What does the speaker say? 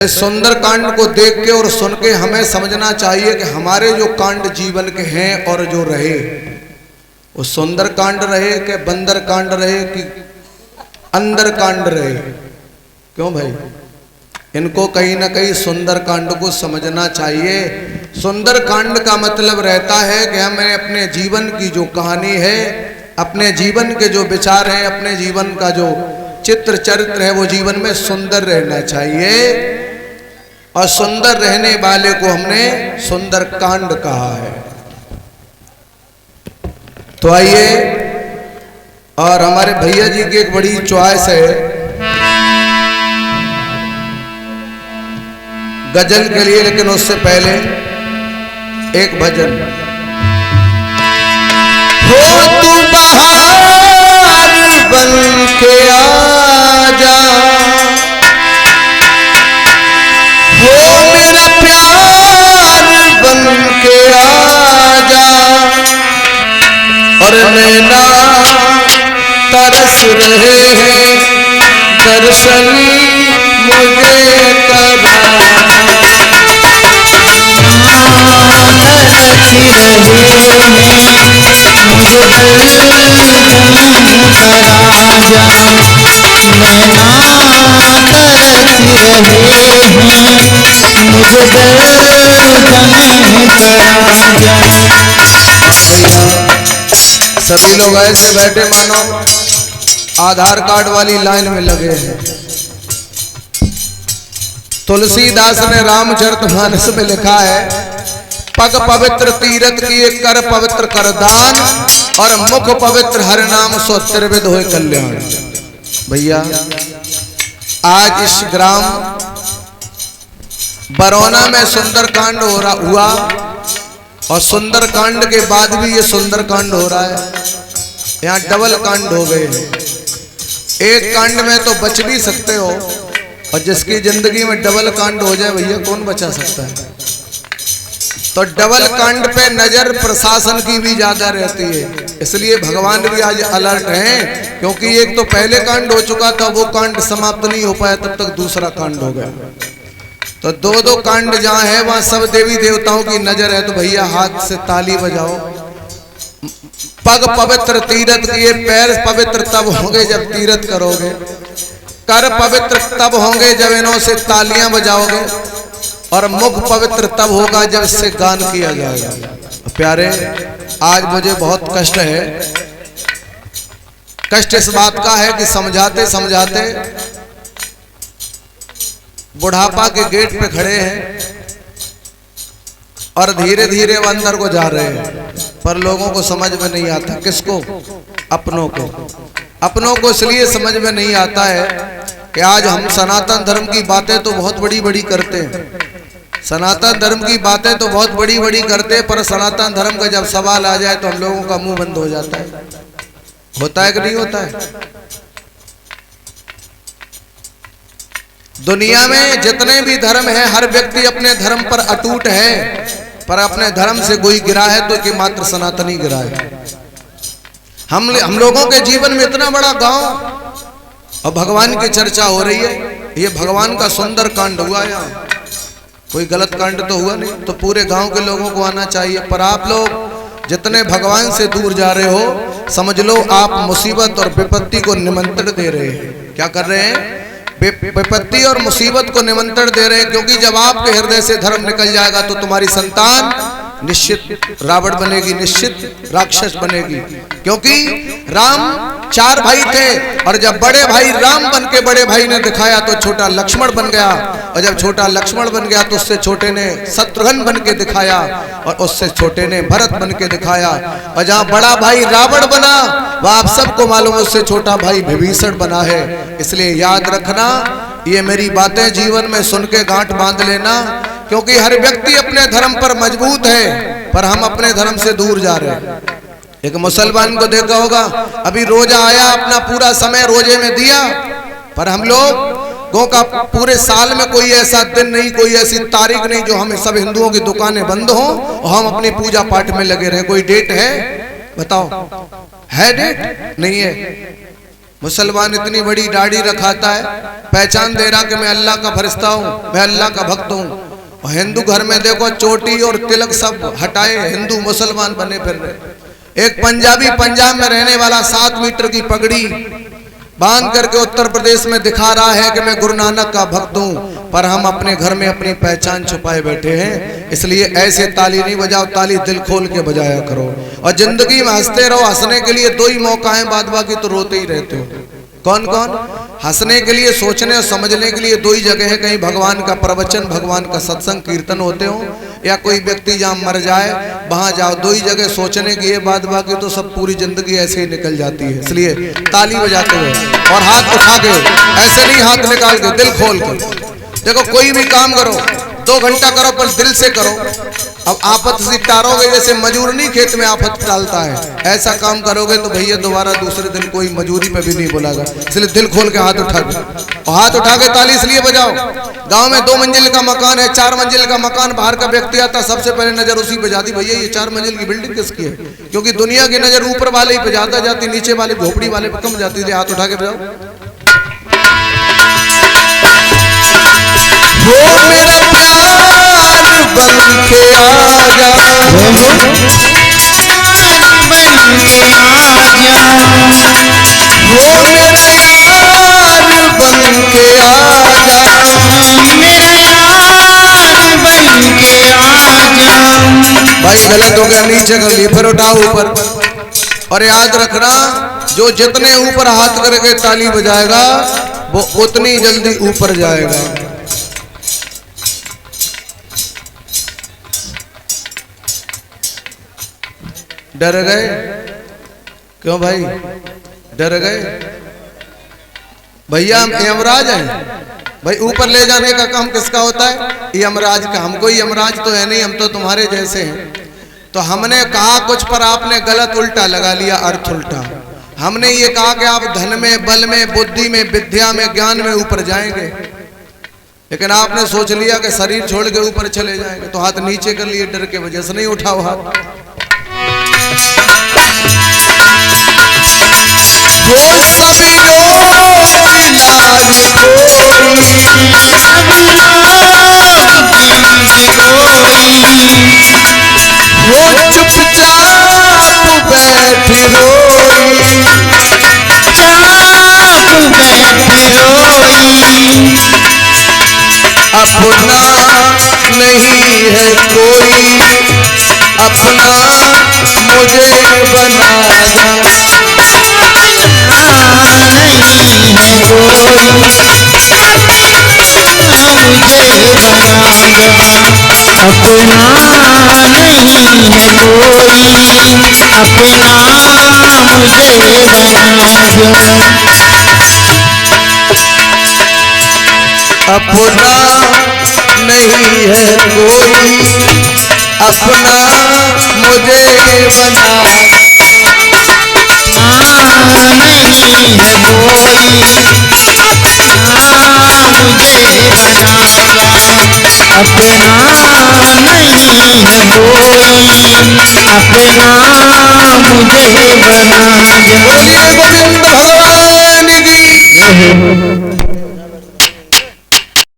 इस सुंदर कांड को देख के और सुन के हमें समझना चाहिए कि हमारे जो कांड जीवन के हैं और जो रहे वो सुंदर कांड रहे कि बंदर कांड रहे कि अंदर कांड रहे। क्यों भाई, इनको कहीं ना कहीं सुंदर कांड को समझना चाहिए। सुंदर कांड का मतलब रहता है कि हमें अपने जीवन की जो कहानी है, अपने जीवन के जो विचार हैं, अपने जीवन का जो चित्र चरित्र है वो जीवन में सुंदर रहना चाहिए। और सुंदर रहने वाले को हमने सुंदर कांड कहा है। तो आइए, और हमारे भैया जी की एक बड़ी चॉइस है गजल के लिए, लेकिन उससे पहले एक भजन। हो तू बहार बन के आजा, हो मेरा प्यार बन के आजा, और नैना तरस रहे हैं दर्शन मुझे करा। तरसी रहे मुझे राजा, नैना तरसी रहे मुझे सभी लोग ऐसे बैठे मानो आधार कार्ड वाली लाइन में लगे हैं। तुलसीदास ने रामचरितमानस में लिखा है, पग पवित्र तीरथ किए कर पवित्र कर दान, और मुख पवित्र हर नाम सो त्रिविध होए कल्याण। भैया आज इस ग्राम बरौना में सुंदर कांड हुआ, और सुंदर कांड के बाद भी ये सुंदर कांड हो रहा है। यहाँ डबल कांड हो गए हैं। एक कांड में तो बच भी सकते हो, और जिसकी जिंदगी में डबल कांड हो जाए भैया कौन बचा सकता है। तो डबल कांड पे नजर प्रशासन की भी ज्यादा रहती है, इसलिए भगवान भी आज अलर्ट हैं। क्योंकि एक तो पहले कांड हो चुका था, वो कांड समाप्त नहीं हो पाया, तब तक दूसरा कांड हो गया। तो दो कांड जहां है वहां सब देवी देवताओं की नजर है। तो भैया हाथ से ताली बजाओ। पग पवित्र तीरथ किए, पैर पवित्र तब होंगे जब तीरथ करोगे, कर पवित्र तब होंगे जब इन्हों से तालियां बजाओगे, और मुख पवित्र तब होगा जब इससे गान किया जाएगा। प्यारे, आज मुझे बहुत कष्ट है। कष्ट इस बात का है कि समझाते समझाते बुढ़ापा के गेट पे खड़े हैं, और धीरे धीरे वो अंदर को जा रहे हैं, पर लोगों को समझ में नहीं आता। किसको? अपनों को। अपनों को इसलिए समझ में नहीं आता है कि आज हम सनातन धर्म की बातें तो बहुत बड़ी बड़ी करते हैं, सनातन धर्म की बातें तो बहुत बड़ी बड़ी करते हैं, पर सनातन धर्म का जब सवाल आ जाए तो हम लोगों का मुंह बंद हो जाता है। होता है कि नहीं होता है? दुनिया में जितने भी धर्म हैं, हर व्यक्ति अपने धर्म पर अटूट है, पर अपने धर्म से कोई गिरा है तो कि मात्र सनातनी गिरा है। हम लोगों के जीवन में इतना बड़ा गांव, और भगवान की चर्चा हो रही है। ये भगवान का सुंदर कांड हुआ, यहाँ कोई गलत कांड तो हुआ नहीं। तो पूरे गांव के लोगों को आना चाहिए, पर आप लोग जितने भगवान से दूर जा रहे हो, समझ लो आप मुसीबत और विपत्ति को निमंत्रण दे रहे हैं। क्या कर रहे हैं? विपत्ति और मुसीबत को निमंत्रण दे रहे हैं। क्योंकि जब आपके हृदय से धर्म निकल जाएगा तो तुम्हारी संतान निश्चित रावण बनेगी, निश्चित राक्षस बनेगी। क्योंकि राम 4 भाई थे, और जब बड़े भाई राम बन के बड़े भाई ने दिखाया तो छोटा लक्ष्मण बन गया, और जब छोटा लक्ष्मण बन गया तो उससे छोटे ने शत्रुघ्न बन के दिखाया, और उससे छोटे ने भरत बन के दिखाया। और जहां बड़ा भाई रावण बना, वह आप सबको मालूम है उससे छोटा भाई विभीषण बना है। इसलिए याद रखना, ये मेरी बातें जीवन में सुन के गांठ बांध लेना। क्योंकि हर व्यक्ति अपने धर्म पर मजबूत है, पर हम अपने धर्म से दूर जा रहे हैं। एक मुसलमान को देखा होगा, अभी रोजा आया, अपना पूरा समय रोजे में दिया, पर हम लोगों का पूरे साल में कोई ऐसा दिन नहीं, कोई ऐसी तारीख नहीं जो हम सब हिंदुओं की दुकानें बंद हो और हम अपनी पूजा पाठ में लगे रहे। कोई डेट है? बताओ, है डेट? नहीं है। मुसलमान इतनी बड़ी दाढ़ी रखाता है, पहचान दे रहा कि मैं अल्लाह का फरिश्ता हूँ, मैं अल्लाह का भक्त हूँ। और हिंदू घर में देखो चोटी और तिलक सब हटाए हिंदू मुसलमान बने फिर रहे। एक पंजाबी पंजाब में रहने वाला 7 मीटर की पगड़ी बांध करके उत्तर प्रदेश में दिखा रहा है कि मैं गुरु नानक का भक्त हूँ, पर हम अपने घर में अपनी पहचान छुपाए बैठे हैं। इसलिए ऐसे ताली नहीं बजाओ, ताली दिल खोल के बजाया करो। और जिंदगी में हंसते रहो। हंसने के लिए 2 ही मौका है, बाद बाकी तो रोते ही रहते हो। कौन कौन? हंसने के लिए, सोचने और समझने के लिए 2 ही जगह है, कहीं भगवान का प्रवचन, भगवान का सत्संग कीर्तन होते हो, या कोई व्यक्ति जहाँ मर जाए वहां जाओ। 2 ही जगह सोचने की है, बाद बाकी तो सब पूरी जिंदगी ऐसे ही निकल जाती है। इसलिए ताली बजाते हुए और हाथ उठा के, ऐसे नहीं हाथ निकाल के, दिल खोल के। देखो कोई भी काम करो 2 घंटा करो पर दिल से करो। अब आफत से टारोगे, जैसे मजूर नहीं खेत में आफत टालता है, ऐसा काम करोगे तो भैया दोबारा दूसरे दिन कोई मजूरी पे भी नहीं बोलागा। इसलिए दिल खोल के हाथ उठा के, और हाथ उठा के ताली इसलिए बजाओ। गांव में 2 मंजिल का मकान है, 4 मंजिल का मकान, बाहर का व्यक्ति आता सबसे पहले नजर उसी पे जाती, भैया ये 4 मंजिल की बिल्डिंग किसकी है? क्योंकि दुनिया की नजर ऊपर वाले ही पे ज्यादा जाती, नीचे वाले झोपड़ी वाले पे कम जाती है। हाथ उठा के बजाओ। वो मेरा प्यार बन के आजा, वो मेरा यार बन के आजा, मेरा यार बन के आजा। भाई गलत हो गया, नीचे कर लिए, फिर उठाओ ऊपर। और याद रखना, जो जितने ऊपर हाथ करके ताली बजाएगा वो उतनी जल्दी ऊपर जाएगा। डर गए? क्यों भाई डर गए? भैया हम यमराज हैं। भाई ऊपर ले जाने का काम किसका होता है? यमराज का। हम कोई यमराज तो है नहीं, हम तो तुम्हारे जैसे हैं। तो हमने कहा कुछ पर आपने गलत उल्टा लगा लिया, अर्थ उल्टा। हमने ये कहा कि आप धन में, बल में, बुद्धि में, विद्या में, ज्ञान में ऊपर जाएंगे, लेकिन आपने सोच लिया कि शरीर छोड़ के ऊपर चले जाएंगे। तो हाथ नीचे कर लिए, डर के वजह से नहीं उठाओ हाथ। वो सभी लोग लाज खोई, सभी लोग वो चुपचाप बैठी रोई, चुपचाप बैठी रोई। अपना नहीं है कोई, अपना मुझे बना जा। नहीं है कोई, मुझे बना जा। अपना नहीं है कोई, अपना मुझे बना जा। अपना नहीं है कोई, अपना मुझे बना। नहीं है कोई, अपना मुझे बना। अपना नहीं है कोई, अपना मुझे बना। बोलिए गोविंद भगवान की।